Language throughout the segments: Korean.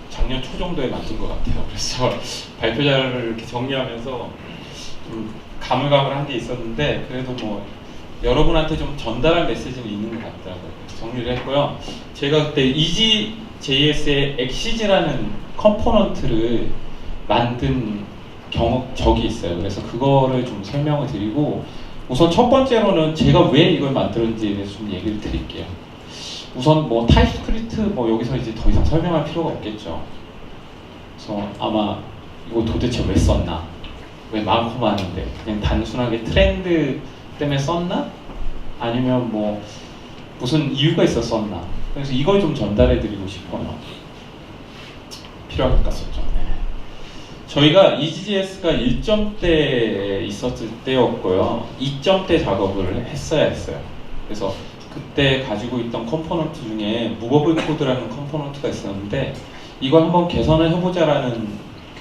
작년 초 정도에 만든 것 같아요. 그래서 발표 자료를 이렇게 정리하면서 좀 가물가물한 게 있었는데 그래도 뭐 여러분한테 좀 전달할 메시지는 있는 것 같더라고요. 그래서 정리를 했고요. 제가 그때 EasyJS의 엑시즈라는 컴포넌트를 만든 적이 있어요. 그래서 그거를 좀 설명을 드리고 우선 첫 번째로는 제가 왜 이걸 만들었는지에 대해서 좀 얘기를 드릴게요. 우선 뭐 타입스크립트 뭐 여기서 이제 더 이상 설명할 필요가 없겠죠. 그래서 아마 이거 도대체 왜 썼나? 왜 많고 많은데 그냥 단순하게 트렌드 때문에 썼나? 아니면 뭐 무슨 이유가 있어서 썼나? 그래서 이걸 좀 전달해 드리고 싶어요. 필요할 것 같았죠. 네. 저희가 EasyJS가 1점대에 있었을 때였고요. 2점대 작업을 했어야 했어요. 그래서 그때 가지고 있던 컴포넌트 중에 무버블 코드라는 컴포넌트가 있었는데 이걸 한번 개선을 해보자라는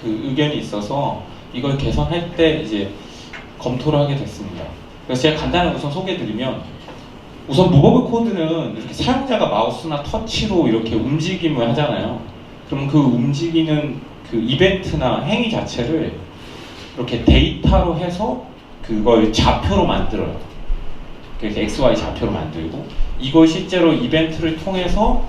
그 의견이 있어서 이걸 개선할 때 이제 검토를 하게 됐습니다. 그래서 제가 간단히 우선 소개해드리면 우선 무버블 코드는 이렇게 사용자가 마우스나 터치로 이렇게 움직임을 하잖아요. 그럼 그 움직이는 그 이벤트나 행위 자체를 이렇게 데이터로 해서 그걸 좌표로 만들어요. 그래서 XY 좌표로 만들고 이걸 실제로 이벤트를 통해서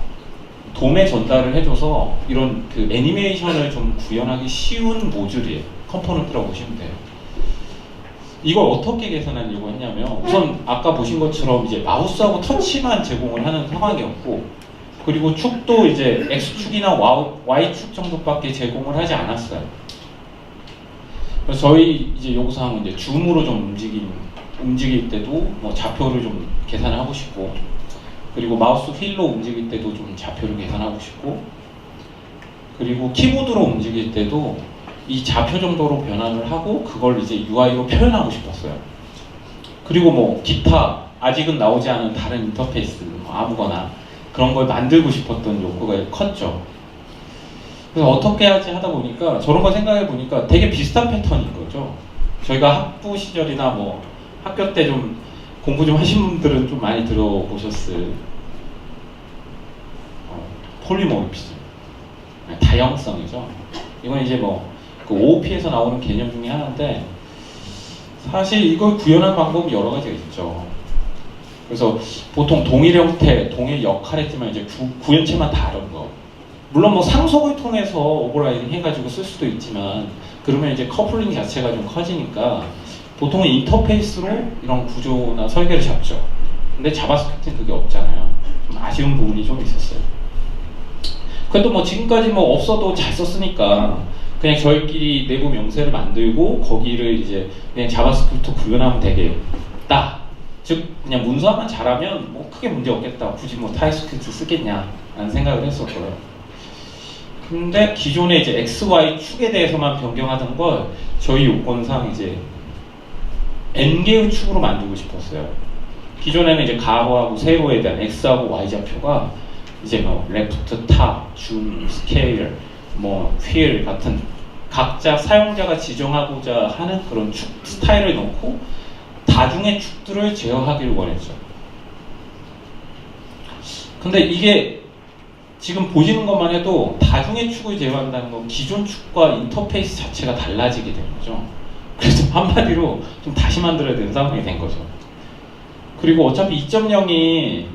돔에 전달을 해줘서 이런 그 애니메이션을 좀 구현하기 쉬운 모듈이에요. 컴포넌트라고 보시면 돼요. 이걸 어떻게 개선하려고 했냐면 우선 아까 보신 것처럼 이제 마우스하고 터치만 제공을 하는 상황이었고 그리고 축도 이제 X축이나 Y축 정도밖에 제공을 하지 않았어요. 그래서 저희 이제 요구사항은 이제 줌으로 좀 움직일 때도 뭐 좌표를 좀 계산을 하고 싶고 그리고 마우스 휠로 움직일 때도 좀 좌표를 계산하고 싶고 그리고 키보드로 움직일 때도 이 좌표 정도로 변환을 하고 그걸 이제 UI로 표현하고 싶었어요. 그리고 뭐 기타 아직은 나오지 않은 다른 인터페이스 뭐 아무거나 그런 걸 만들고 싶었던 욕구가 컸죠. 그래서 어떻게 하지 하다 보니까 저런 거 생각해 보니까 되게 비슷한 패턴인 거죠. 저희가 학부 시절이나 뭐 학교 때 좀 공부 좀 하신 분들은 좀 많이 들어보셨을 폴리모리피즘, 다형성이죠. 이건 이제 뭐 그 OOP에서 나오는 개념 중에 하나인데 사실 이걸 구현하는 방법이 여러 가지가 있죠. 그래서 보통 동일 형태, 동일 역할했지만 이제 구현체만 다른 거. 물론 뭐 상속을 통해서 오버라이딩 해가지고 쓸 수도 있지만 그러면 이제 커플링 자체가 좀 커지니까 보통은 인터페이스로 이런 구조나 설계를 잡죠. 근데 자바스크립트는 그게 없잖아요. 좀 아쉬운 부분이 좀 있었어요. 그래도 뭐 지금까지 뭐 없어도 잘 썼으니까 그냥 저희끼리 내부 명세를 만들고 거기를 이제 그냥 자바스크립트 구현하면 되겠다. 즉 그냥 문서만 잘하면 뭐 크게 문제 없겠다. 굳이 뭐 타입스크립트 쓰겠냐라는 생각을 했었고요. 근데 기존에 이제 XY 축에 대해서만 변경하던 걸 저희 요건상 이제 N개의 축으로 만들고 싶었어요. 기존에는 이제 가로하고 세로에 대한 X하고 Y 좌표가 이제 뭐 레프트, 탑, 줌, 스케일, 뭐 휠 같은 각자 사용자가 지정하고자 하는 그런 축 스타일을 넣고 다중의 축들을 제어하기를 원했죠. 근데 이게 지금 보시는 것만 해도 다중의 축을 제어한다는 건 기존 축과 인터페이스 자체가 달라지게 된 거죠. 그래서 한마디로 좀 다시 만들어야 되는 상황이 된 거죠. 그리고 어차피 2.0이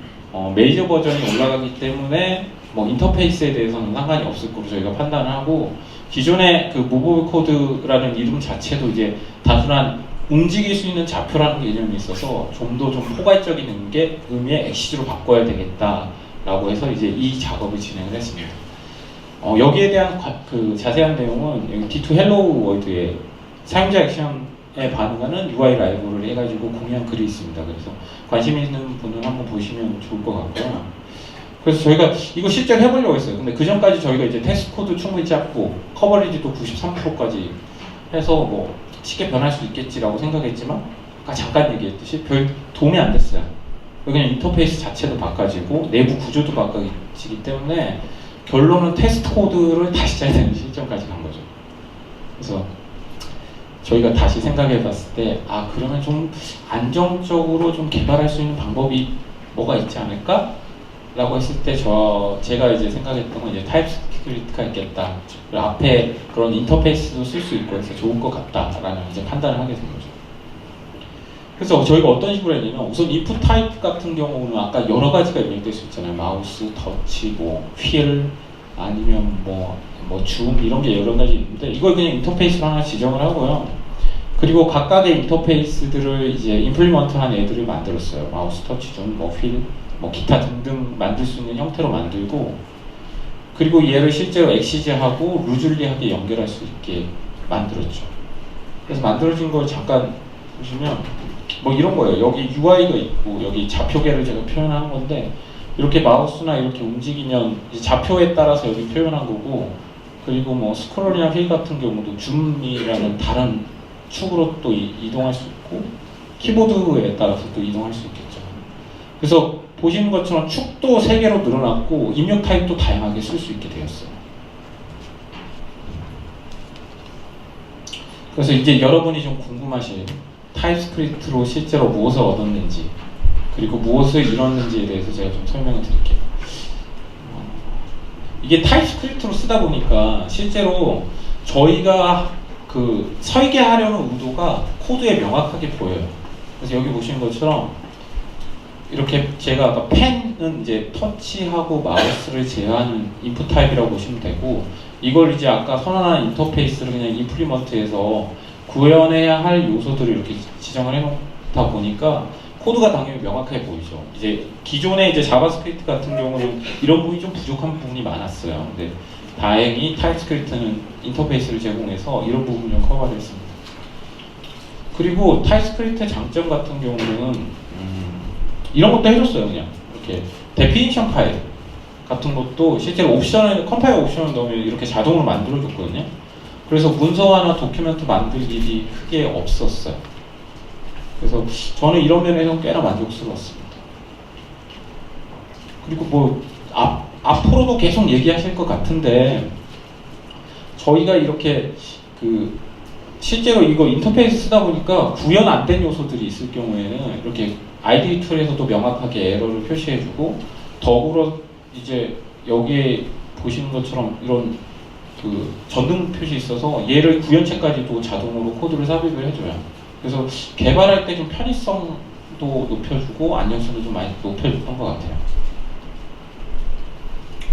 메이저 버전이 올라가기 때문에 뭐 인터페이스에 대해서는 상관이 없을 거로 저희가 판단을 하고 기존의 그 무버블 코드라는 이름 자체도 이제 단순한 움직일 수 있는 좌표라는 개념이 있어서 좀 더 좀 포괄적인 의미의 엑시즈로 바꿔야 되겠다라고 해서 이제 이 작업을 진행을 했습니다. 여기에 대한 그 자세한 내용은 여기 D2 헬로우 월드에 사용자 액션에 반응하는 UI 라이브를 해가지고 공유한 글이 있습니다. 그래서 관심 있는 분은 한번 보시면 좋을 것 같고요. 그래서 저희가 이거 실제로 해보려고 했어요. 근데 그 전까지 저희가 이제 테스트 코드 충분히 짰고 커버리지도 93%까지 해서 뭐 쉽게 변할 수 있겠지라고 생각했지만 아까 잠깐 얘기했듯이 별 도움이 안 됐어요. 그냥 인터페이스 자체도 바꿔지고 내부 구조도 바꿔지기 때문에 결론은 테스트 코드를 다시 짜야 되는 시점까지 간 거죠. 그래서 저희가 다시 생각해 봤을 때 그러면 좀 안정적으로 좀 개발할 수 있는 방법이 뭐가 있지 않을까? 라고 했을 때 제가 이제 생각했던 건 이제 타입스크립트 타입스크립트가 있겠다. 그리고 앞에 그런 인터페이스도 쓸 수 있고 해서 좋을 것 같다라는 이제 판단을 하게 된 거죠. 그래서 저희가 어떤 식으로 했냐면 우선 인풋 타입 같은 경우는 아까 여러 가지가 입력될 수 있잖아요. 마우스, 터치, 뭐 휠, 아니면 줌 이런 게 여러 가지 있는데 이걸 그냥 인터페이스로 하나 지정을 하고요. 그리고 각각의 인터페이스들을 이제 임플리먼트한 애들을 만들었어요. 마우스, 터치, 줌, 휠, 기타 등등 만들 수 있는 형태로 만들고 그리고 얘를 실제로 엑시즈하고 루즐리하게 연결할 수 있게 만들었죠. 그래서 만들어진 걸 잠깐 보시면 이런 거예요. 여기 UI가 있고 여기 좌표계를 제가 표현한 건데 이렇게 마우스나 이렇게 움직이면 좌표에 따라서 여기 표현한 거고 그리고 스크롤이나 휠 같은 경우도 줌이라는 다른 축으로 또 이동할 수 있고 키보드에 따라서 또 이동할 수 있겠죠. 그래서 보시는 것처럼 축도 3개로 늘어났고 입력 타입도 다양하게 쓸 수 있게 되었어요. 그래서 이제 여러분이 좀 궁금하신 타입스크립트로 실제로 무엇을 얻었는지 그리고 무엇을 이뤘는지에 대해서 제가 좀 설명을 드릴게요. 이게 타입스크립트로 쓰다 보니까 실제로 저희가 그 설계하려는 의도가 코드에 명확하게 보여요. 그래서 여기 보시는 것처럼 이렇게 제가 아까 펜은 이제 터치하고 마우스를 제어하는 인풋 타입이라고 보시면 되고 이걸 이제 아까 선언한 인터페이스를 그냥 임플리먼트해서 구현해야 할 요소들을 이렇게 지정을 해놓다 보니까 코드가 당연히 명확하게 보이죠. 이제 기존의 이제 자바스크립트 같은 경우는 이런 부분이 좀 부족한 부분이 많았어요. 근데 다행히 타입스크립트는 인터페이스를 제공해서 이런 부분을 좀 커버했습니다. 그리고 타입스크립트의 장점 같은 경우는 이런 것도 해줬어요. 그냥 이렇게 데피니션 파일 같은 것도 실제로 옵션을 컴파일 옵션을 넣으면 이렇게 자동으로 만들어줬거든요. 그래서 문서화나 도큐멘트 만들 일이 크게 없었어요. 그래서 저는 이런 면에서 꽤나 만족스러웠습니다. 그리고 앞으로도 계속 얘기하실 것 같은데 저희가 이렇게 실제로 이거 인터페이스 쓰다 보니까 구현 안 된 요소들이 있을 경우에는 이렇게 IDE 툴에서도 명확하게 에러를 표시해주고 더불어 이제 여기에 보시는 것처럼 이런 전등 표시 있어서 얘를 구현체까지도 자동으로 코드를 삽입을 해줘요. 그래서 개발할 때 좀 편의성도 높여주고 안정성도 좀 많이 높여줬던 것 같아요.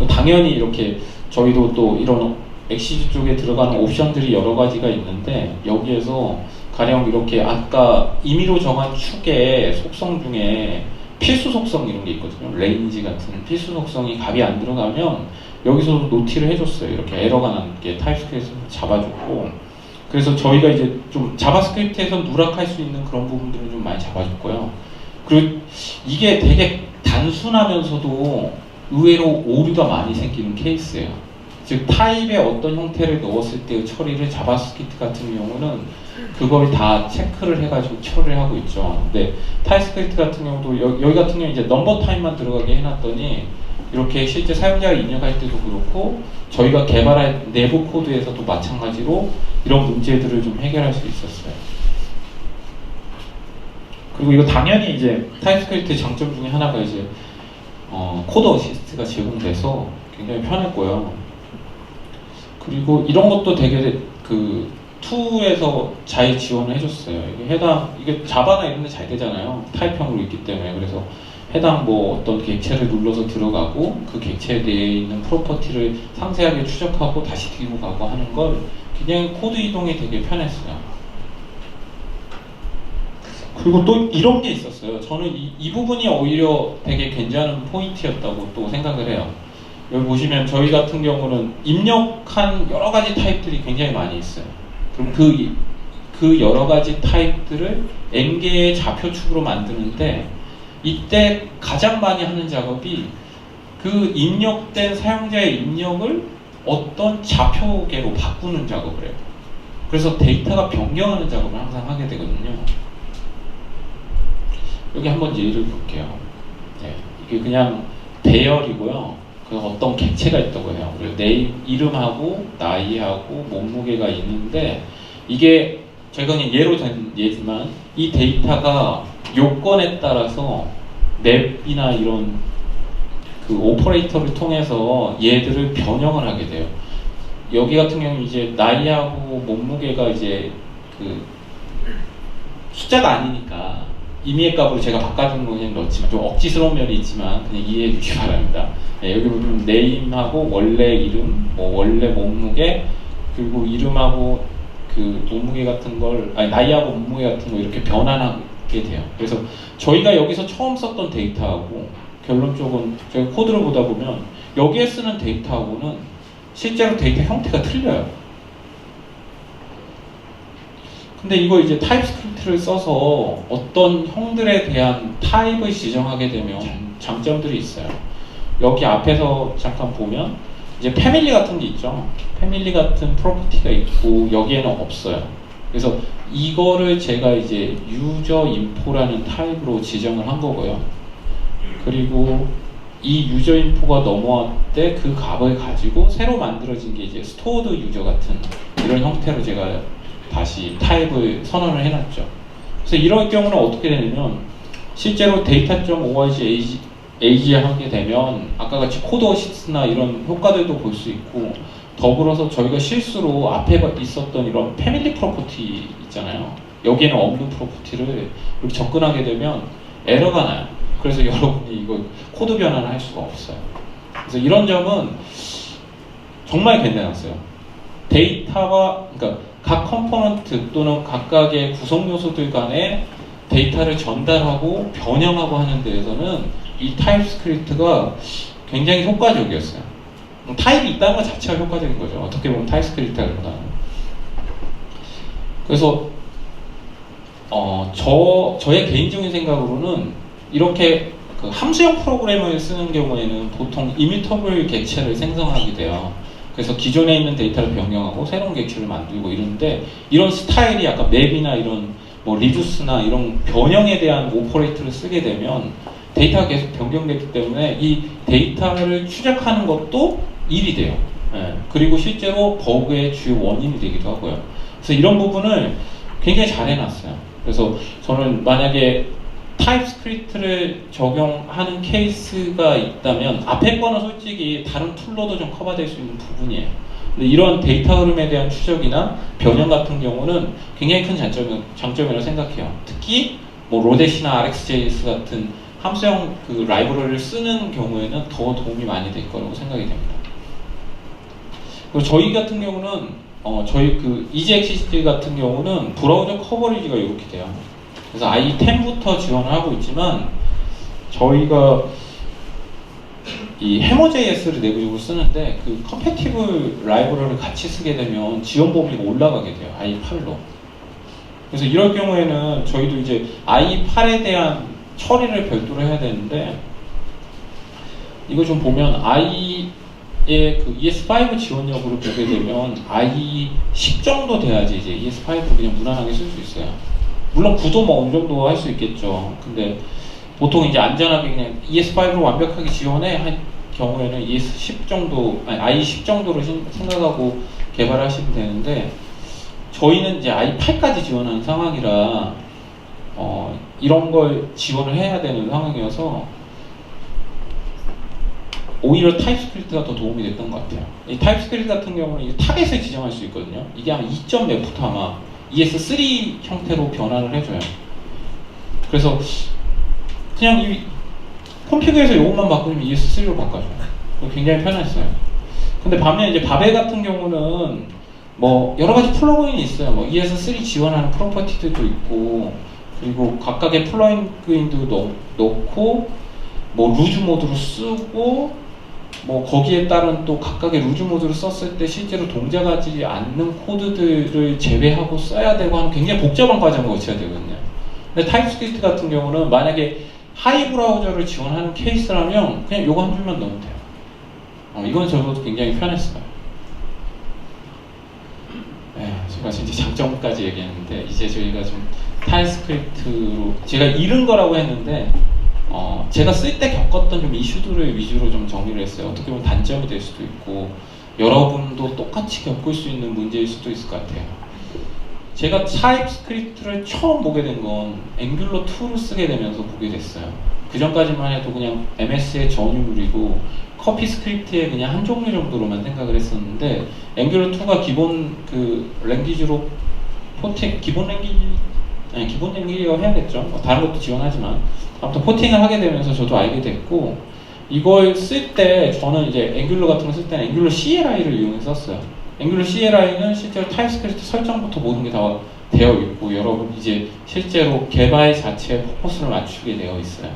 당연히 이렇게 저희도 또 이런 엑시즈 쪽에 들어가는 옵션들이 여러 가지가 있는데 여기에서 가령 이렇게 아까 임의로 정한 축의 속성 중에 필수 속성 이런 게 있거든요. 레인지 같은 필수 속성이 값이 안 들어가면 여기서도 노티를 해줬어요. 이렇게 에러가 나게 타입스크립트에서 잡아줬고 그래서 저희가 이제 좀 자바스크립트에서 누락할 수 있는 그런 부분들을 좀 많이 잡아줬고요. 그리고 이게 되게 단순하면서도 의외로 오류가 많이 생기는 케이스예요. 즉 타입의 어떤 형태를 넣었을 때의 처리를 자바스크립트 같은 경우는 그걸 다 체크를 해가지고 처리를 하고 있죠. 근데 타입스크립트 같은 경우도 여기 같은 경우 이제 넘버 타입만 들어가게 해놨더니 이렇게 실제 사용자가 입력할 때도 그렇고 저희가 개발할 내부 코드에서도 마찬가지로 이런 문제들을 좀 해결할 수 있었어요. 그리고 이거 당연히 이제 타입스크립트의 장점 중에 하나가 이제 코드 어시스트가 제공돼서 굉장히 편했고요. 그리고 이런 것도 되게 2에서 잘 지원을 해줬어요. 이게 자바나 이런 데 잘 되잖아요. 타입형으로 있기 때문에. 그래서 해당 어떤 객체를 눌러서 들어가고 그 객체 내에 있는 프로퍼티를 상세하게 추적하고 다시 뒤로 가고 하는 걸 그냥 코드 이동이 되게 편했어요. 그리고 또 이런 게 있었어요. 저는 이 부분이 오히려 되게 괜찮은 포인트였다고 또 생각을 해요. 여기 보시면 저희 같은 경우는 입력한 여러 가지 타입들이 굉장히 많이 있어요. 그럼 그 여러 가지 타입들을 n개의 좌표축으로 만드는데 이때 가장 많이 하는 작업이 그 입력된 사용자의 입력을 어떤 좌표계로 바꾸는 작업을 해요. 그래서 데이터가 변경하는 작업을 항상 하게 되거든요. 여기 한번 예를 볼게요. 네, 이게 그냥 배열이고요. 어떤 객체가 있다고 해요. 그리고 내 이름하고 나이하고 몸무게가 있는데 이게 제가 그냥 예로 든 예지만 이 데이터가 요건에 따라서 맵이나 이런 그 오퍼레이터를 통해서 얘들을 변형을 하게 돼요. 여기 같은 경우는 이제 나이하고 몸무게가 이제 그 숫자가 아니니까 임의의 값으로 제가 바꿔준 거 그냥 넣었지만 좀 억지스러운 면이 있지만 그냥 이해해 주시기 바랍니다. 네, 여기 보면 네임하고 원래 이름, 뭐 원래 몸무게, 그리고 이름하고 그 몸무게 같은 걸, 아니 나이하고 몸무게 같은 거 이렇게 변환하게 돼요. 그래서 저희가 여기서 처음 썼던 데이터하고 결론 쪽은 저희 코드를 보다 보면 여기에 쓰는 데이터하고는 실제로 데이터 형태가 틀려요. 근데 이거 이제 타입스크립트를 써서 어떤 형들에 대한 타입을 지정하게 되면 장점들이 있어요. 여기 앞에서 잠깐 보면 이제 패밀리 같은 게 있죠. 패밀리 같은 프로퍼티가 있고 여기에는 없어요. 그래서 이거를 제가 이제 유저 인포라는 타입으로 지정을 한 거고요. 그리고 이 유저 인포가 넘어왔을 때 그 값을 가지고 새로 만들어진 게 이제 스토어드 유저 같은 이런 형태로 제가 다시 타입을 선언을 해놨죠. 그래서 이런 경우는 어떻게 되냐면 실제로 data.org 하게 되면 아까 같이 코드 어시스트나 이런 효과들도 볼 수 있고, 더불어서 저희가 실수로 앞에 있었던 이런 패밀리 프로퍼티 있잖아요. 여기에는 없는 프로퍼티를 이렇게 접근하게 되면 에러가 나요. 그래서 여러분이 이거 코드 변환을 할 수가 없어요. 그래서 이런 점은 정말 괜찮았어요. 데이터가, 그러니까 각 컴포넌트 또는 각각의 구성 요소들 간에 데이터를 전달하고 변형하고 하는 데에서는 이 타입스크립트가 굉장히 효과적이었어요. 타입이 있다는 것 자체가 효과적인 거죠. 어떻게 보면 타입스크립트보다는. 그래서 저의 개인적인 생각으로는 이렇게 그 함수형 프로그램을 쓰는 경우에는 보통 이뮤터블 객체를 생성하게 돼요. 그래서 기존에 있는 데이터를 변경하고 새로운 객체를 만들고 이러는데, 이런 스타일이 약간 맵이나 이런 뭐 리듀스나 이런 변형에 대한 오퍼레이터를 쓰게 되면 데이터가 계속 변경되기 때문에 이 데이터를 추적하는 것도 일이 돼요. 예. 그리고 실제로 버그의 주요 원인이 되기도 하고요. 그래서 이런 부분을 굉장히 잘 해놨어요. 그래서 저는 만약에 타입스크립트를 적용하는 케이스가 있다면 앞에 거는 솔직히 다른 툴로도 좀 커버될 수 있는 부분이에요. 근데 이런 데이터 흐름에 대한 추적이나 변형 같은 경우는 굉장히 큰 장점이라고 생각해요. 특히 뭐 로댓이나 RxJS 같은 함수형 그 라이브러리를 쓰는 경우에는 더 도움이 많이 될 거라고 생각이 됩니다. 그리고 저희 같은 경우는 저희 그 EasyXCD 같은 경우는 브라우저 커버리지가 이렇게 돼요. 그래서 i10부터 지원을 하고 있지만 저희가 이 해머.js를 내부적으로 쓰는데 그 컴패티블 라이브러리를 같이 쓰게 되면 지원 범위가 올라가게 돼요. i8로. 그래서 이럴 경우에는 저희도 이제 i8에 대한 처리를 별도로 해야 되는데, 이거 좀 보면 i의 그 ES5 지원 여부를 보게 되면 i10 정도 돼야지 이제 ES5로 그냥 무난하게 쓸 수 있어요. 물론 구도 뭐 어느 정도 할 수 있겠죠. 근데 보통 이제 안전하게 그냥 ES5로 완벽하게 지원해 할 경우에는 ES10 정도, 아니 i10 정도로 생각하고 개발하시면 되는데, 저희는 이제 i8까지 지원하는 상황이라 이런 걸 지원을 해야 되는 상황이어서 오히려 타입스크립트가 더 도움이 됐던 것 같아요. 이 타입스크립트 같은 경우는 이 타겟을 지정할 수 있거든요. 이게 한 2점 몇부터 아마 ES3 형태로 변환을 해줘요. 그래서 그냥 이 컴피그에서 이것만 바꾸면 ES3로 바꿔줘요. 굉장히 편했어요. 근데 반면 이제 바벨 같은 경우는 뭐 여러 가지 플러그인이 있어요. 뭐 ES3 지원하는 프로퍼티들도 있고, 그리고 각각의 플러그인도 넣고, 뭐 루즈 모드로 쓰고, 뭐 거기에 따른 또 각각의 루즈 모드를 썼을 때 실제로 동작하지 않는 코드들을 제외하고 써야 되고 하는 굉장히 복잡한 과정을 거쳐야 되거든요. 근데 타입스크립트 같은 경우는 만약에 하이 브라우저를 지원하는 케이스라면 그냥 요거 한 줄만 넣으면 돼요. 이건 저도 굉장히 편했어요. 네, 제가 이제 장점까지 얘기했는데 이제 저희가 좀 타입스크립트로 제가 잃은 거라고 했는데 제가 쓸 때 겪었던 좀 이슈들을 위주로 좀 정리를 했어요. 어떻게 보면 단점이 될 수도 있고 여러분도 똑같이 겪을 수 있는 문제일 수도 있을 것 같아요. 제가 타입스크립트를 처음 보게 된 건 앵귤러 2를 쓰게 되면서 보게 됐어요. 그 전까지만 해도 그냥 MS의 전유물이고 커피 스크립트의 그냥 한 종류 정도로만 생각을 했었는데 앵귤러 2가 기본 그 랭귀지로 기본 랭귀지라고 해야겠죠. 뭐 다른 것도 지원하지만 아무튼 포팅을 하게 되면서 저도 알게 됐고 이걸 쓸 때 저는 이제 앵귤러 같은 거 쓸 때는 앵귤러 CLI를 이용했었어요. 앵귤러 CLI는 실제로 타입스크립트 설정부터 모든 게 다 되어 있고 여러분 이제 실제로 개발 자체의 퍼포스를 맞추게 되어 있어요.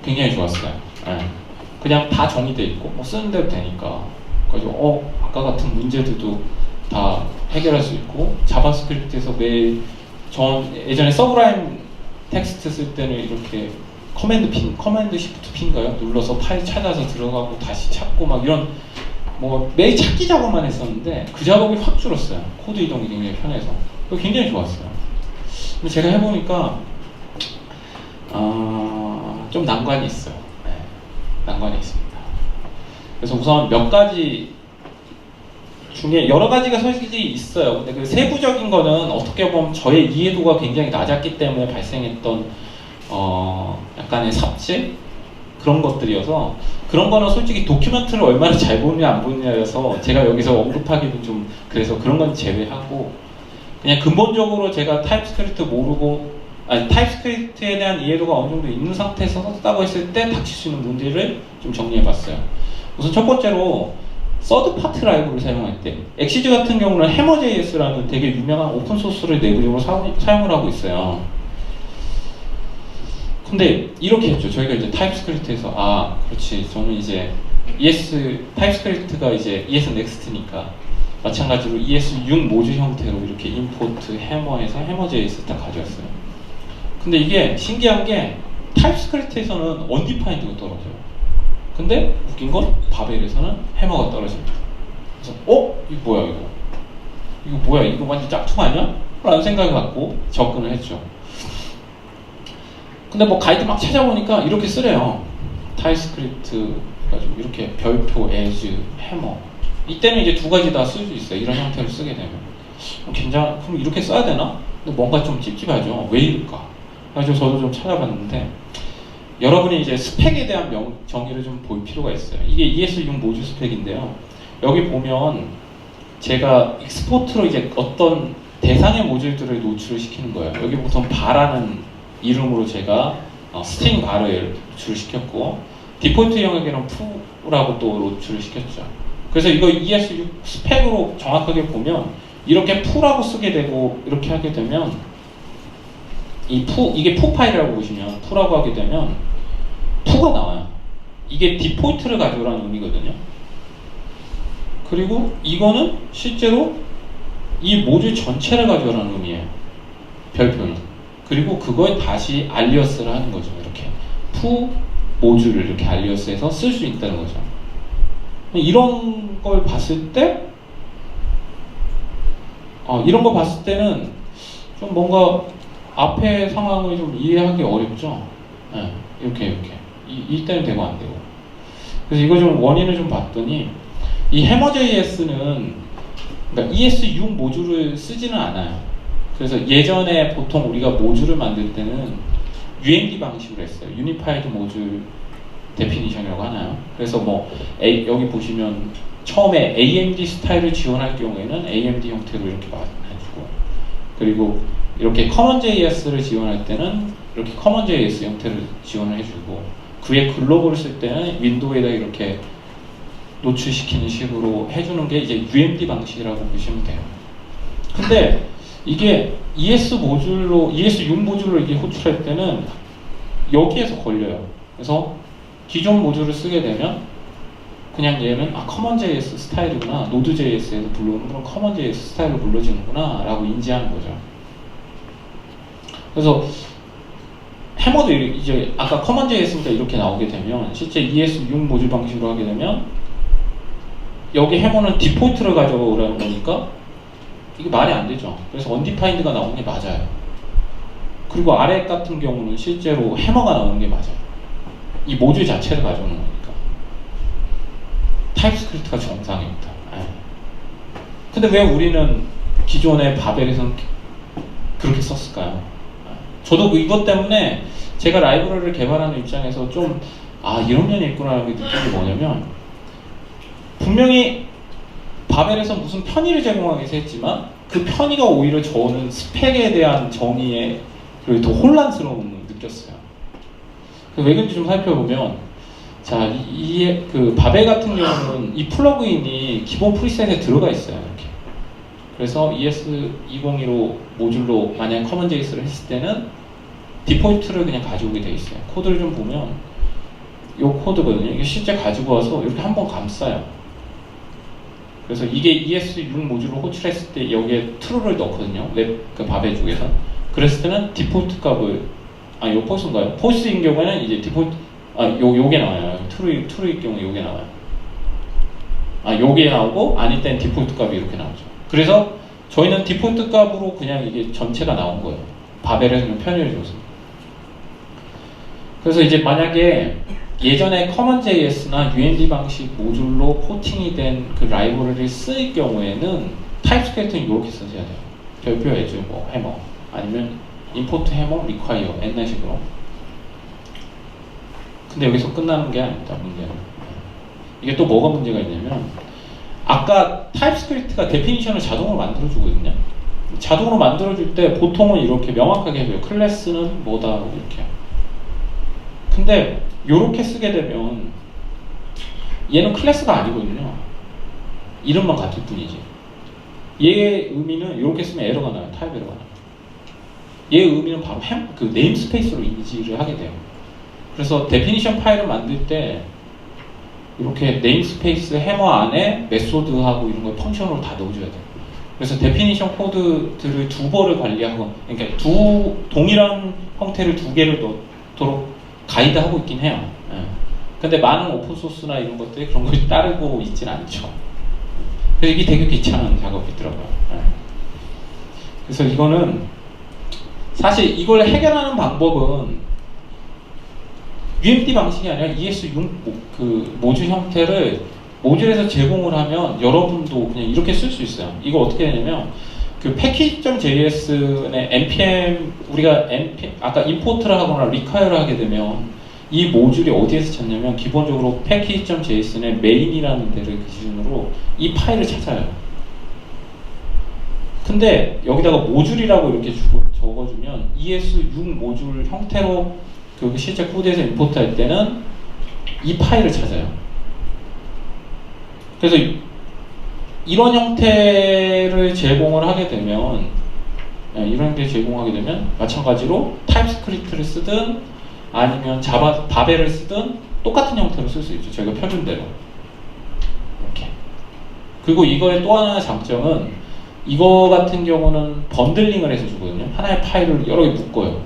굉장히 좋았어요. 네. 그냥 다 정의되어 있고 뭐 쓰는 대로 되니까 그래서 아까 같은 문제들도 다 해결할 수 있고 자바스크립트에서 매일 전 예전에 서브라임 텍스트 쓸 때는 이렇게 커맨드 시프트 P인가요? 눌러서 파일 찾아서 들어가고 다시 찾고 막 이런 뭐 매일 찾기 작업만 했었는데 그 작업이 확 줄었어요. 코드 이동이 굉장히 편해서 그거 굉장히 좋았어요. 근데 제가 해보니까 좀 난관이 있어요. 네, 난관이 있습니다. 그래서 우선 몇 가지 중에 여러 가지가 솔직히 있어요. 근데 그 세부적인 거는 어떻게 보면 저의 이해도가 굉장히 낮았기 때문에 발생했던 약간의 삽질 그런 것들이어서 그런 거는 솔직히 도큐멘트를 얼마나 잘 보느냐 안 보느냐여서 제가 여기서 언급하기는 좀 그래서 그런 건 제외하고 그냥 근본적으로 제가 타입스크립트 모르고 타입스크립트에 대한 이해도가 어느 정도 있는 상태에서 썼다고 했을 때 닥칠 수 있는 문제를 좀 정리해봤어요. 우선 첫 번째로 서드 파트 라이브를 사용할 때 엑시즈 같은 경우는 해머.js라는 되게 유명한 오픈소스를 내부적으로 사용을 하고 있어요. 근데 이렇게 했죠. 저희가 이제 타입스크립트에서 그렇지 저는 이제 타입스크립트가 이제 ES 넥스트니까 마찬가지로 ES6 모듈 형태로 이렇게 임포트 해머에서 해머.js 딱 가져왔어요. 근데 이게 신기한 게 타입스크립트에서는 언디파인드가 떨어져요. 근데 웃긴 건 바벨에서는 해머가 떨어집니다. 그래서 이거 뭐야 이거 뭐야 이거 완전 짝퉁 아니야? 라는 생각을 갖고 접근을 했죠. 근데 뭐 가이드 막 찾아보니까 이렇게 쓰래요. 타입스크립트 가지고 이렇게 별표, as, 해머. 이때는 이제 두 가지 다 쓸 수 있어요. 이런 형태로 쓰게 되면. 그럼 이렇게 써야 되나? 근데 뭔가 좀 찝찝하죠. 왜 이럴까? 그래서 저도 좀 찾아봤는데 여러분이 이제 스펙에 대한 정의를 좀 볼 필요가 있어요. 이게 ES6 모듈 스펙인데요. 여기 보면 제가 익스포트로 이제 어떤 대상의 모듈들을 노출을 시키는 거예요. 여기 보통 바라는 이름으로 제가 스트링 바를 노출을 시켰고 디폴트 영역에는 푸라고 또 노출을 시켰죠. 그래서 이거 ES6 스펙으로 정확하게 보면 이렇게 푸라고 쓰게 되고 이렇게 하게 되면 이게 푸 파일이라고 보시면 푸라고 하게 되면 푸가 나와요. 이게 디폴트를 가져오라는 의미거든요. 그리고 이거는 실제로 이 모듈 전체를 가져오라는 의미예요. 별표는. 그리고 그걸 다시 알리어스를 하는 거죠. 이렇게 푸 모듈을 이렇게 알리어스해서 쓸 수 있다는 거죠. 이런 걸 봤을 때 때는 좀 뭔가 앞의 상황을 좀 이해하기 어렵죠. 네, 이렇게 이때는 되고 안 되고. 그래서 이거 좀 원인을 좀 봤더니 이 해머.js는 그러니까 ES6 모듈을 쓰지는 않아요. 그래서 예전에 보통 우리가 모듈을 만들 때는 UMD 방식으로 했어요. 유니파이드 모듈 데피니션이라고 하나요? 그래서 뭐 여기 보시면 처음에 AMD 스타일을 지원할 경우에는 AMD 형태로 이렇게 해주고 그리고 이렇게 커먼.js를 지원할 때는 이렇게 커먼.js 형태를 지원을 해주고 그의 글로벌을 쓸 때는 윈도우에다 이렇게 노출시키는 식으로 해주는 게 이제 UMD 방식이라고 보시면 돼요. 근데 이게 ES6 모듈로 이게 호출할 때는 여기에서 걸려요. 그래서 기존 모듈을 쓰게 되면 그냥 얘는 커먼.js 스타일이구나, 노드.js에서 불러오는 그런 커먼.js 스타일로 불러지는구나 라고 인지하는 거죠. 그래서 해머도 이제 아까 커먼.js니까 이렇게 나오게 되면 실제 ES6 모듈 방식으로 하게 되면 여기 해머는 디폴트를 가져오라는 거니까 이게 말이 안 되죠. 그래서 언디파인드가 나오는 게 맞아요. 그리고 아래 같은 경우는 실제로 해머가 나오는 게 맞아요. 이 모듈 자체를 가져오는 거니까. 타입스크립트가 정상입니다. 근데 왜 우리는 기존의 바벨에서는 그렇게 썼을까요? 저도 이것 때문에 제가 라이브러리를 개발하는 입장에서 좀 이런 면이 있구나라는 게 느낀 게 뭐냐면, 분명히 바벨에서 무슨 편의를 제공하기 위해서 했지만 그 편의가 오히려 저는 스펙에 대한 정의에 그리고 더 혼란스러움을 느꼈어요. 왜 그런지 좀 살펴보면, 자, 그 바벨 같은 경우는 이 플러그인이 기본 프리셋에 들어가 있어요. 이렇게. 그래서 ES202로 모듈로 만약 커먼 JS를 했을 때는 디폴트를 그냥 가져오게 돼 있어요. 코드를 좀 보면 이 코드거든요. 이게 실제 가지고 와서 이렇게 한번 감싸요. 그래서 이게 ES6 모듈로 호출했을 때 여기에 true를 넣거든요. 그 바벨 쪽에서. 그랬을 때는 디폴트 값을, 이거 false인가요? false인 경우에는 이제 디폴트, 요게 나와요. true일 경우 요게 나와요. 요게 나오고, 아닐 땐 디폴트 값이 이렇게 나오죠. 그래서 저희는 디폴트 값으로 그냥 이게 전체가 나온 거예요. 바벨에서는 편의를 줘서. 그래서 이제 만약에 예전에 커먼.js나 UMD 방식 모듈로 포팅이 된 그 라이브러리를 쓸 경우에는 타입스크립트는 이렇게 써줘야 돼요. 별표 에즈 뭐 해머, 아니면 임포트 해머 리콰이어 옛날식으로. 근데 여기서 끝나는 게 아닙니다. 문제는 이게 또 뭐가 문제가 있냐면, 아까 타입스크립트가 데피니션을 자동으로 만들어주거든요. 자동으로 만들어줄 때 보통은 이렇게 명확하게 해줘요. 클래스는 뭐다 이렇게. 근데 이렇게 쓰게 되면 얘는 클래스가 아니거든요. 이름만 같을 뿐이지. 얘의 의미는 이렇게 쓰면 에러가 나요. 타입 에러가 나요. 얘의 의미는 바로 그 네임스페이스로 인지를 하게 돼요. 그래서 데피니션 파일을 만들 때 이렇게 네임스페이스 해머 안에 메소드하고 이런 걸 펑션으로 다 넣어줘야 돼요. 그래서 데피니션 코드들을 두 벌을 관리하고, 그러니까 동일한 형태를 두 개를 넣도록 가이드하고 있긴 해요. 근데 많은 오픈소스나 이런 것들이 그런 걸 따르고 있진 않죠. 그래서 이게 되게 귀찮은 작업이더라고요. 그래서 이거는 사실 이걸 해결하는 방법은 UMD 방식이 아니라 ES6 그 모듈 형태를 모듈에서 제공을 하면 여러분도 그냥 이렇게 쓸 수 있어요. 이거 어떻게 되냐면, 그 package.js의 npm, 우리가 아까 임포트를 하거나 리콰이어를 하게 되면 이 모듈이 어디에서 찾냐면, 기본적으로 package.js의 main이라는 데를 기준으로 이 파일을 찾아요. 근데 여기다가 모듈이라고 이렇게 적어주면 ES6 모듈 형태로 그 실제 코드에서 임포트 할 때는 이 파일을 찾아요. 그래서 이런 형태를 제공을 하게 되면, 이런 형태를 제공하게 되면 마찬가지로 타입스크립트를 쓰든 아니면 바벨을 쓰든 똑같은 형태로 쓸 수 있죠. 저희가 펴준 대로. 이렇게. 그리고 이거의 또 하나의 장점은, 이거 같은 경우는 번들링을 해서 주거든요. 하나의 파일을 여러 개 묶어요.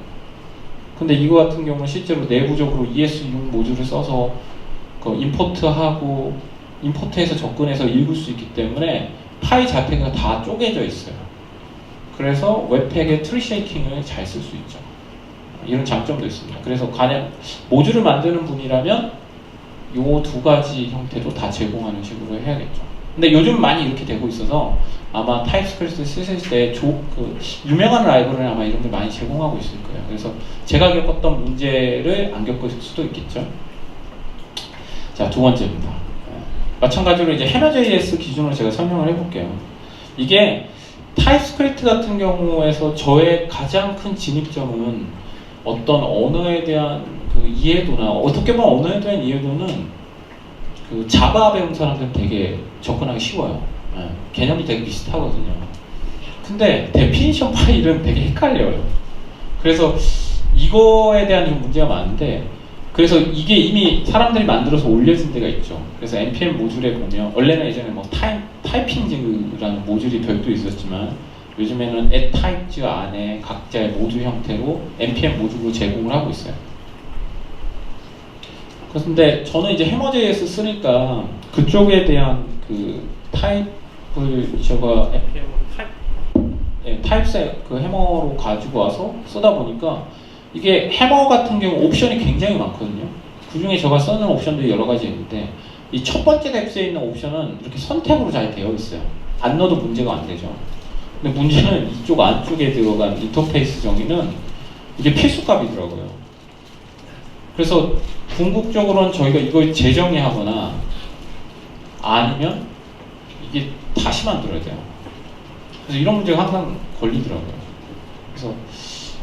근데 이거 같은 경우는 실제로 내부적으로 ES6 모듈을 써서 그 임포트하고 임포트해서 접근해서 읽을 수 있기 때문에 파일 자체가 다 쪼개져 있어요. 그래서 웹팩의 트리 쉐이킹을 잘 쓸 수 있죠. 이런 장점도 있습니다. 그래서 가령 모듈을 만드는 분이라면 요 두 가지 형태도 다 제공하는 식으로 해야겠죠. 근데 요즘 많이 이렇게 되고 있어서 아마 타입스크립트 쓰실 때 유명한 라이브러리는 아마 이런 걸 많이 제공하고 있을 거예요. 그래서 제가 겪었던 문제를 안 겪을 수도 있겠죠. 자, 두 번째입니다. 마찬가지로 이제 해머.js 기준으로 제가 설명을 해볼게요. 이게 타입스크립트 같은 경우에서 저의 가장 큰 진입점은 어떤 언어에 대한 그 이해도나, 어떻게 보면 언어에 대한 이해도는 그 자바 배운 사람들은 되게 접근하기 쉬워요. 개념이 되게 비슷하거든요. 근데 데피니션 파일은 되게 헷갈려요. 그래서 이거에 대한 좀 문제가 많은데, 그래서 이게 이미 사람들이 만들어서 올려진 데가 있죠. 그래서 npm 모듈에 보면, 원래는 예전에 뭐 타이핑즈라는 모듈이 별도 있었지만 요즘에는 add types 안에 각자의 모듈 형태로 npm 모듈로 제공을 하고 있어요. 그런데 저는 이제 해머.js 쓰니까 그쪽에 대한 그 타입을 제가 타입셋 그 해머로 가지고 와서 쓰다 보니까 이게 해머 같은 경우 옵션이 굉장히 많거든요. 그 중에 제가 쓰는 옵션들이 여러 가지 있는데, 이 첫 번째 뎁스에 있는 옵션은 이렇게 선택으로 잘 되어 있어요. 안 넣어도 문제가 안 되죠. 근데 문제는 이쪽 안쪽에 들어간 인터페이스 정의는 이게 필수값이더라고요. 그래서 궁극적으로는 저희가 이걸 재정의하거나 아니면 이게 다시 만들어야 돼요. 그래서 이런 문제가 항상 걸리더라고요. 그래서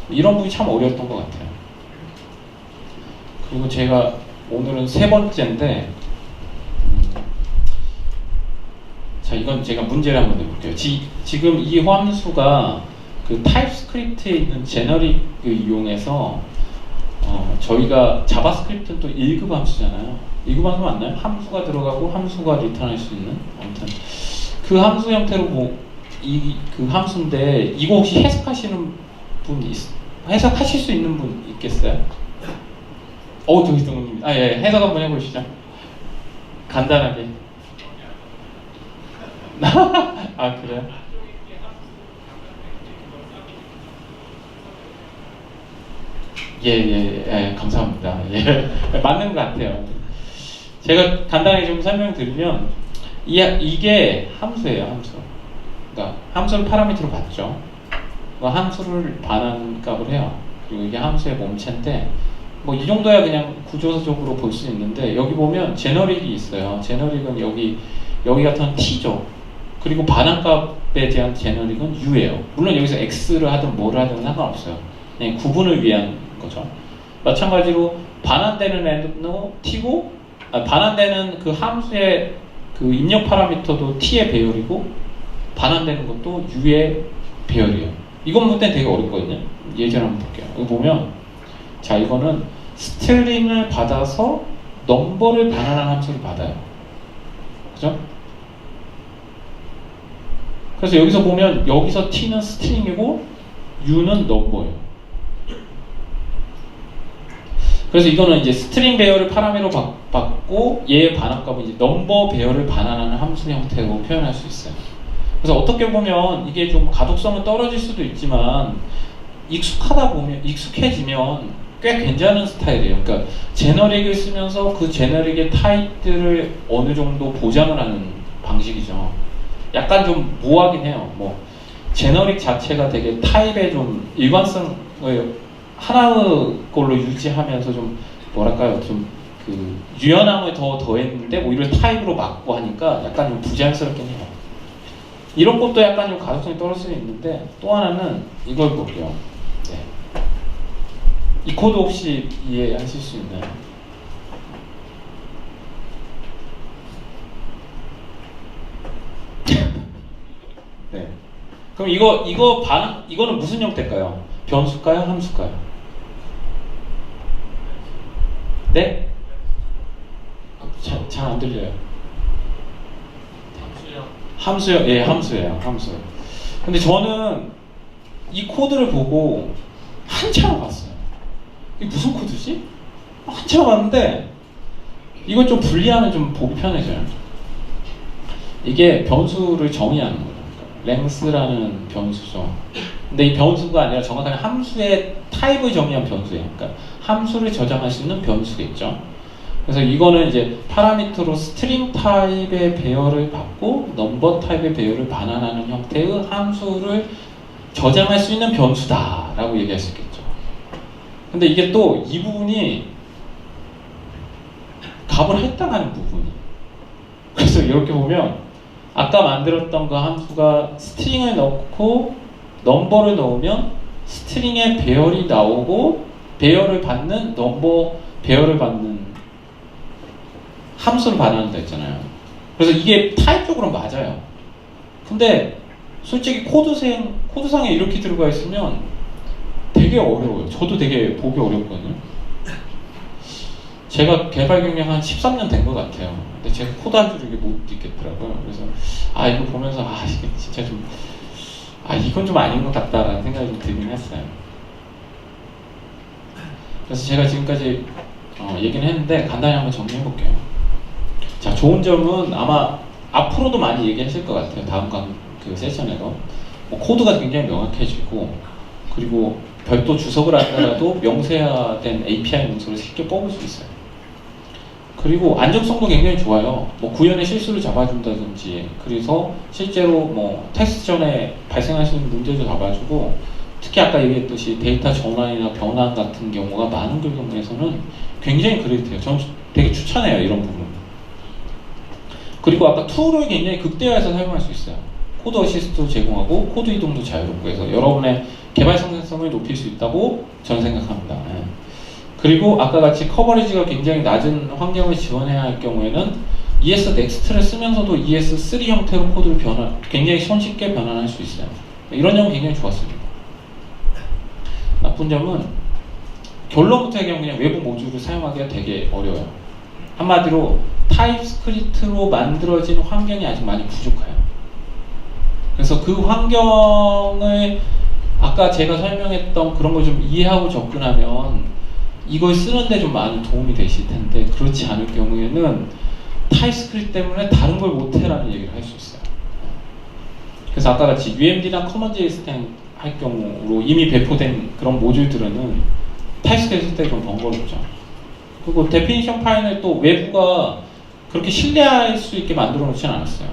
이런 부분이 참 어려웠던 것 같아요. 그리고 제가 오늘은 세 번째인데, 자, 이건 제가 문제를 한번 내볼게요. 지금 이 함수가 그 타입스크립트에 있는 제너릭을 이용해서 저희가 자바스크립트는 또 1급 함수잖아요. 1급 함수 맞나요? 함수가 들어가고 함수가 리턴할 수 있는, 아무튼 그 함수 형태로 그 함수인데, 이거 혹시 해석하시는 분 해석하실 수 있는 분 있겠어요? 저기 동님. 예, 해석 한번 해보시죠. 간단하게. 아, 그래요? 예, 감사합니다. 예, 맞는 것 같아요. 제가 간단하게 좀 설명드리면, 이게 함수예요, 함수. 그러니까 함수를 파라미터로 봤죠. 함수를 반환값을 해요. 그리고 이게 함수의 몸체인데, 뭐 이 정도야 그냥 구조적으로 볼 수 있는데, 여기 보면 제너릭이 있어요. 제너릭은 여기 같은 t죠. 그리고 반환값에 대한 제너릭은 u예요. 물론 여기서 x를 하든 뭐를 하든 상관없어요. 그냥 구분을 위한 거죠. 마찬가지로 반환되는 애도 t고, 반환되는 그 함수의 그 입력 파라미터도 t의 배열이고, 반환되는 것도 u의 배열이에요. 이건 볼 땐 되게 어렵거든요. 예전 한번 볼게요. 여기 보면, 자, 이거는 스트링을 받아서 넘버를 반환하는 함수를 받아요. 그죠? 그래서 여기서 보면, 여기서 t는 스트링이고 u는 넘버예요. 그래서 이거는 이제 스트링 배열을 파라미터로 받고, 얘의 반환값은 이제 넘버 배열을 반환하는 함수 형태로 표현할 수 있어요. 그래서 어떻게 보면 이게 좀 가독성은 떨어질 수도 있지만, 익숙해지면 꽤 괜찮은 스타일이에요. 그러니까 제너릭을 쓰면서 그 제너릭의 타입들을 어느 정도 보장을 하는 방식이죠. 약간 좀 모호하긴 해요. 뭐 제너릭 자체가 되게 타입의 좀 일관성을 하나의 걸로 유지하면서 좀 뭐랄까요, 좀 그 유연함을 더했는데 오히려 타입으로 막고 하니까 약간 좀 부자연스럽긴 해요. 이런 것도 약간 좀 가독성이 떨어질 수 있는데, 또 하나는 이걸 볼게요. 네. 이 코드 혹시 이해하실 수 있나요? 네. 그럼 이거는 무슨 형태일까요? 변수일까요? 함수일까요? 네? 잘 안 들려요. 함수요? 예, 함수예요. 함수. 근데 저는 이 코드를 보고 한참 봤어요. 이게 무슨 코드지? 한참 봤는데, 이걸 좀 분리하면 좀 보기 편해져요. 이게 변수를 정의하는 거예요. length라는 변수죠. 근데 이 변수가 아니라 정확하게 함수의 타입을 정의한 변수예요. 그러니까 함수를 저장할 수 있는 변수겠죠. 그래서 이거는 이제 파라미터로 스트링 타입의 배열을 받고 넘버 타입의 배열을 반환하는 형태의 함수를 저장할 수 있는 변수다라고 얘기할 수 있겠죠. 근데 이게 또 이 부분이 값을 할당하는 부분이. 그래서 이렇게 보면 아까 만들었던 그 함수가 스트링을 넣고 넘버를 넣으면 스트링의 배열이 나오고, 배열을 받는 넘버 배열을 받는 함수를 반환한다 했잖아요. 그래서 이게 타입적으로 맞아요. 근데 솔직히 코드상에 이렇게 들어가 있으면 되게 어려워요. 저도 되게 보기 어렵거든요. 제가 개발 경력 한 13년 된 것 같아요. 근데 제가 코드 한 줄 이게 못 읽겠더라고요. 그래서 이거 보면서 이게 진짜 좀 이건 좀 아닌 것 같다라는 생각이 좀 들긴 했어요. 그래서 제가 지금까지 얘기는 했는데 간단히 한번 정리해 볼게요. 자, 좋은 점은 아마 앞으로도 많이 얘기하실 것 같아요. 다음 그 세션에도 코드가 굉장히 명확해지고, 그리고 별도 주석을 하더라도 명세화된 API 문서를 쉽게 뽑을 수 있어요. 그리고 안정성도 굉장히 좋아요. 뭐 구현의 실수를 잡아준다든지, 그래서 실제로 뭐 테스트 전에 발생할 수 있는 문제도 잡아주고, 특히 아까 얘기했듯이 데이터 전환이나 변환 같은 경우가 많은 경우에서는 굉장히 그래도 저는 되게 추천해요, 이런 부분. 그리고 아까 툴을 굉장히 극대화해서 사용할 수 있어요. 코드 어시스트도 제공하고 코드 이동도 자유롭고 해서 여러분의 개발 생산성을 높일 수 있다고 저는 생각합니다. 예. 그리고 아까 같이 커버리지가 굉장히 낮은 환경을 지원해야 할 경우에는 ES 넥스트를 쓰면서도 ES3 형태로 코드를 굉장히 손쉽게 변환할 수 있어요. 이런 점은 굉장히 좋았습니다. 나쁜 점은 결론부터 얘기하면 그냥 외부 모듈을 사용하기가 되게 어려워요. 한마디로 타입스크립트로 만들어진 환경이 아직 많이 부족해요. 그래서 그 환경을 아까 제가 설명했던 그런 걸 좀 이해하고 접근하면 이걸 쓰는데 좀 많은 도움이 되실 텐데, 그렇지 않을 경우에는 타입스크립트 때문에 다른 걸 못해라는 얘기를 할 수 있어요. 그래서 아까 같이 UMD나 커먼JS 할 경우로 이미 배포된 그런 모듈들은 타입스크립트 때 좀 번거롭죠. 그리고 데피니션 파일을 또 외부가 그렇게 신뢰할 수 있게 만들어 놓지는 않았어요.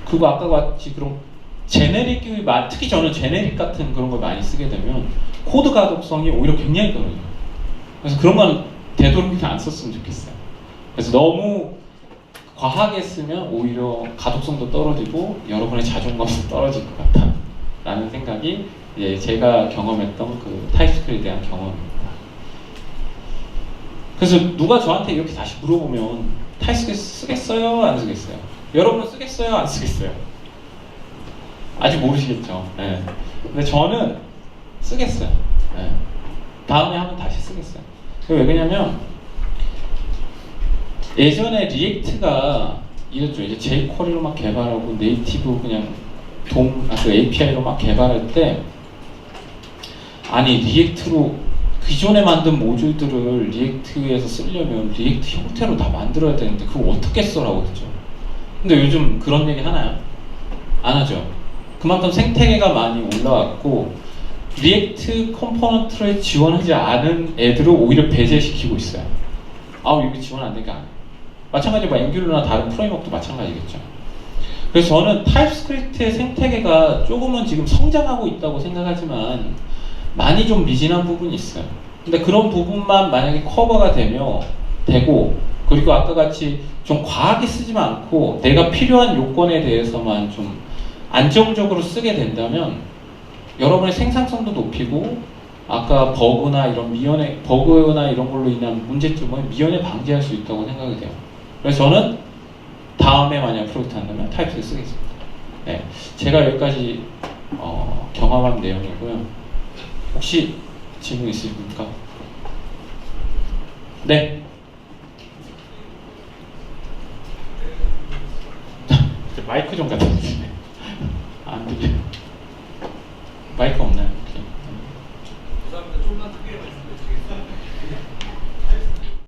그리고 아까 같이 그런 제네릭이 특히 저는 제네릭 같은 그런 걸 많이 쓰게 되면 코드 가독성이 오히려 굉장히 떨어져요. 그래서 그런 건 되도록 안 썼으면 좋겠어요. 그래서 너무 과하게 쓰면 오히려 가독성도 떨어지고 여러분의 자존감도 떨어질 것 같다 라는 생각이 제가 경험했던 그 타입스크립트에 대한 경험입니다. 그래서 누가 저한테 이렇게 다시 물어보면 타입스크립트 쓰겠어요? 안 쓰겠어요? 여러분은 쓰겠어요? 안 쓰겠어요? 아직 모르시겠죠. 네. 근데 저는 쓰겠어요. 네. 다음에 하면 다시 쓰겠어요. 왜 그러냐면 예전에 리액트가 이랬죠. 이제 jQuery로 막 개발하고 네이티브 그냥 그 API로 막 개발할 때 아니 리액트로 기존에 만든 모듈들을 리액트에서 쓰려면 리액트 형태로 다 만들어야 되는데 그걸 어떻게 써라고 했죠. 근데 요즘 그런 얘기 하나요? 안 하죠. 그만큼 생태계가 많이 올라왔고 리액트 컴포넌트를 지원하지 않은 애들을 오히려 배제시키고 있어요. 이거 지원 안 되니까 안 해요. 마찬가지로 앵귤러나 다른 프레임워크도 마찬가지겠죠. 그래서 저는 타입스크립트의 생태계가 조금은 지금 성장하고 있다고 생각하지만 많이 좀 미진한 부분이 있어요. 근데 그런 부분만 만약에 커버가 되고 그리고 아까 같이 좀 과하게 쓰지만 않고 내가 필요한 요건에 대해서만 좀 안정적으로 쓰게 된다면 여러분의 생산성도 높이고 아까 버그나 이런 걸로 인한 문제점을 미연에 방지할 수 있다고 생각이 돼요. 그래서 저는 다음에 만약 프로젝트 한다면 타입스크립트 쓰겠습니다. 네, 제가 여기까지 경험한 내용이고요. 혹시 질문 있으십니까? 네. 마이크 좀 갖다 주시네. 안 들려. 마이크 없나요? 죄송합니다. 조금만 크게 말씀해 주시겠어요?